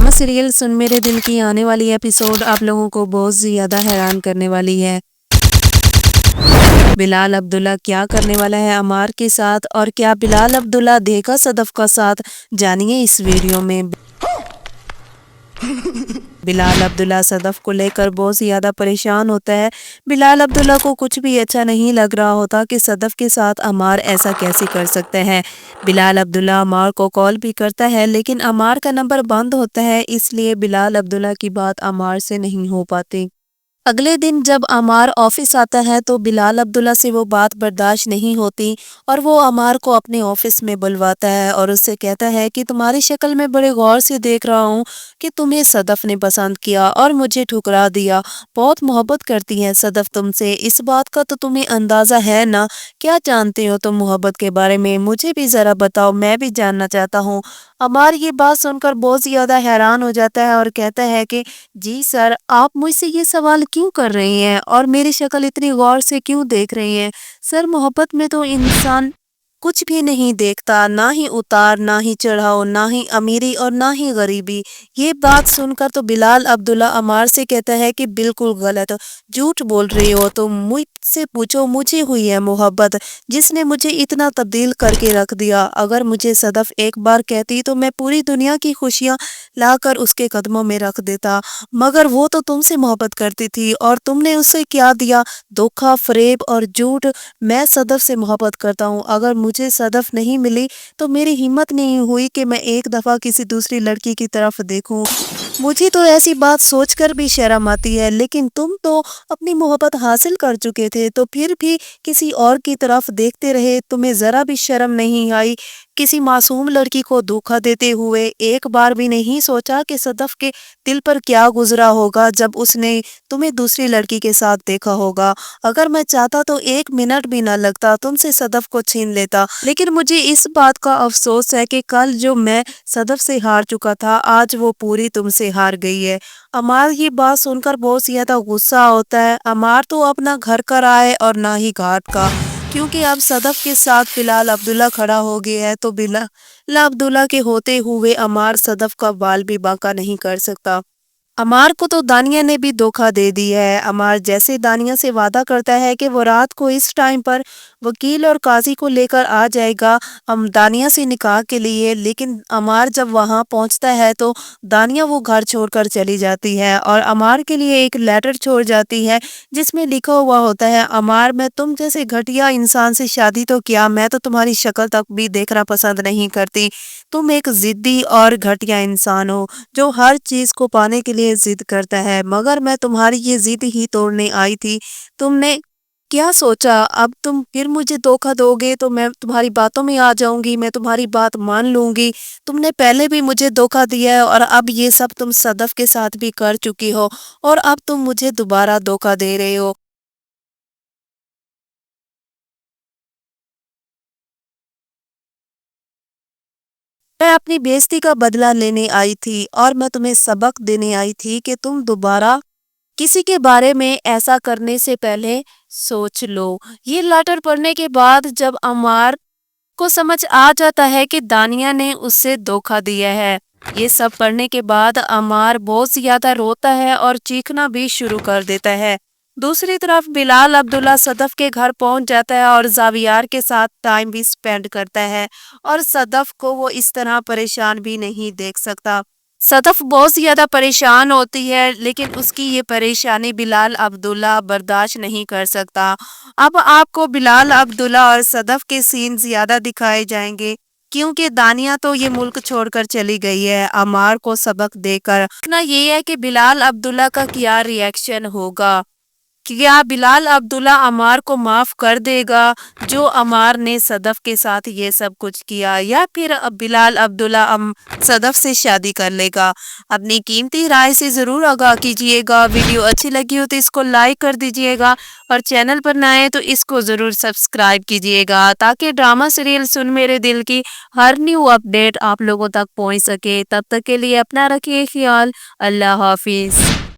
Drama serial सुन मेरे दिल की आने वाली एपिसोड आप लोगों को बहुत ज्यादा हैरान करने वाली है। बिलाल अब्दुल्ला क्या करने वाला है अमार के साथ और क्या बिलाल अब्दुल्ला देगा सदफ का साथ, जानिए इस वीडियो में। बिलाल अब्दुल्ला सदफ को लेकर बहुत ज्यादा परेशान होता है। बिलाल अब्दुल्ला को कुछ भी अच्छा नहीं लग रहा होता कि सदफ के साथ अमार ऐसा कैसे कर सकते हैं। बिलाल अब्दुल्ला अमार को कॉल भी करता है लेकिन अमार का नंबर बंद होता है, इसलिए बिलाल अब्दुल्ला की बात अमार से नहीं हो पाती। अगले दिन जब अमार ऑफिस आता है तो बिलाल अब्दुल्ला से वो बात बर्दाश्त नहीं होती और वो अमार को अपने ऑफिस में बुलवाता है और उससे कहता है कि तुम्हारी शक्ल में बड़े गौर से देख रहा हूँ कि तुम्हें सदफ ने पसंद किया और मुझे ठुकरा दिया। बहुत मोहब्बत करती है सदफ तुमसे, इस बात का तो तुम्हें अंदाजा है ना। क्या जानते हो तुम मोहब्बत के बारे में, मुझे भी जरा बताओ, मैं भी जानना चाहता हूँ। अमार ये बात सुनकर बहुत ज्यादा हैरान हो जाता है और कहता है कि जी सर, आप मुझसे ये सवाल क्यों कर रही हैं और मेरी शक्ल इतनी गौर से क्यों देख रही हैं। सर, मोहब्बत में तो इंसान कुछ भी नहीं देखता, ना ही उतार ना ही चढ़ाव, ना ही अमीरी और ना ही गरीबी। ये बात सुनकर तो बिलाल अब्दुल्ला अमार से कहता है कि बिल्कुल गलत, झूठ बोल रही हो तुम। मुझसे पूछो, मुझे हुई है मोहब्बत जिसने मुझे इतना तब्दील करके रख दिया। अगर मुझे सदफ एक बार कहती तो मैं पूरी दुनिया की खुशियां लाकर उसके कदमों में रख देता, मगर वो तो तुमसे मोहब्बत करती थी और तुमने उसे क्या दिया, धोखा, फरेब और झूठ। मैं सदफ से मोहब्बत करता हूँ, अगर मुझे सदफ नहीं मिली तो मेरी हिम्मत नहीं हुई कि मैं एक दफा किसी दूसरी लड़की की तरफ देखूं। मुझे तो ऐसी बात सोचकर भी शर्म आती है, लेकिन तुम तो अपनी मोहब्बत हासिल कर चुके थे तो फिर भी किसी और की तरफ देखते रहे, तुम्हें जरा भी शर्म नहीं आई। किसी मासूम लड़की को धोखा देते हुए एक बार भी नहीं सोचा कि सदफ के दिल पर क्या गुजरा होगा जब उसने तुम्हें दूसरी लड़की के साथ देखा होगा। अगर मैं चाहता तो एक मिनट भी ना लगता, तुमसे सदफ को छीन लेता। लेकिन मुझे इस बात का अफसोस है कि कल जो मैं सदफ से हार चुका था, आज वो पूरी तुमसे हार गई है। अमार ये बात सुनकर बहुत ज्यादा गुस्सा होता है। अमार तो अपना घर का रहा है और ना ही घाट का, क्योंकि अब सदफ के साथ बिलाल अब्दुल्ला खड़ा हो गया है तो बिलाल अब्दुल्ला के होते हुए अमार सदफ का बाल भी बांका नहीं कर सकता। अमार को तो दानिया ने भी धोखा दे दिया है। अमार जैसे दानिया से वादा करता है कि वो रात को इस टाइम पर वकील और काजी को लेकर आ जाएगा हम दानिया से निकाह के लिए, लेकिन अमार जब वहां पहुंचता है तो दानिया वो घर छोड़कर चली जाती है और अमार के लिए एक लेटर छोड़ जाती है जिसमें लिखा हुआ होता है, अमार, मैं तुम जैसे घटिया इंसान से शादी तो किया, मैं तो तुम्हारी शक्ल तक भी देखना पसंद नहीं करती। तुम एक जिद्दी और घटिया इंसान हो जो हर चीज को पाने के लिए जिद करता है, मगर मैं तुम्हारी ये जिद ही तोड़ने आई थी। तुमने क्या सोचा अब तुम फिर मुझे धोखा दोगे तो मैं तुम्हारी बातों में आ जाऊंगी, मैं तुम्हारी बात मान लूंगी। तुमने पहले भी मुझे धोखा दिया है और अब ये सब तुम सदफ के साथ भी कर चुकी हो और अब तुम मुझे दोबारा धोखा दे रहे हो। मैं अपनी बेइज्जती का बदला लेने आई थी और मैं तुम्हें सबक देने आई थी कि तुम दोबारा किसी के बारे में ऐसा करने से पहले सोच लो। ये लेटर पढ़ने के बाद जब अमार को समझ आ जाता है कि दानिया ने उससे धोखा दिया है, ये सब पढ़ने के बाद अमार बहुत ज्यादा रोता है और चीखना भी शुरू कर देता है। दूसरी तरफ बिलाल अब्दुल्ला सदफ के घर पहुंच जाता है और जावियार के साथ टाइम भी स्पेंड करता है और सदफ को वो इस तरह परेशान भी नहीं देख सकता। सदफ बहुत ज्यादा परेशान होती है लेकिन उसकी ये परेशानी बिलाल अब्दुल्ला बर्दाश्त नहीं कर सकता। अब आपको बिलाल अब्दुल्ला और सदफ के सीन ज्यादा दिखाए जाएंगे क्योंकि दानिया तो ये मुल्क छोड़कर चली गई है अमार को सबक देकर। देखना ये है कि बिलाल अब्दुल्ला का क्या रिएक्शन होगा। क्या बिलाल अब्दुल्ला अमार को माफ कर देगा जो अमार ने सदफ के साथ ये सब कुछ किया, या फिर अब बिलाल अब्दुल्ला सदफ से शादी कर लेगा। अपनी कीमती राय से जरूर आगाह कीजिएगा। वीडियो अच्छी लगी हो तो इसको लाइक कर दीजिएगा और चैनल पर नए तो इसको जरूर सब्सक्राइब कीजिएगा ताकि ड्रामा सीरियल सुन मेरे दिल की हर न्यू अपडेट आप लोगों तक पहुंच सके। तब तक के लिए अपना रखिए ख्याल। अल्लाह हाफिज।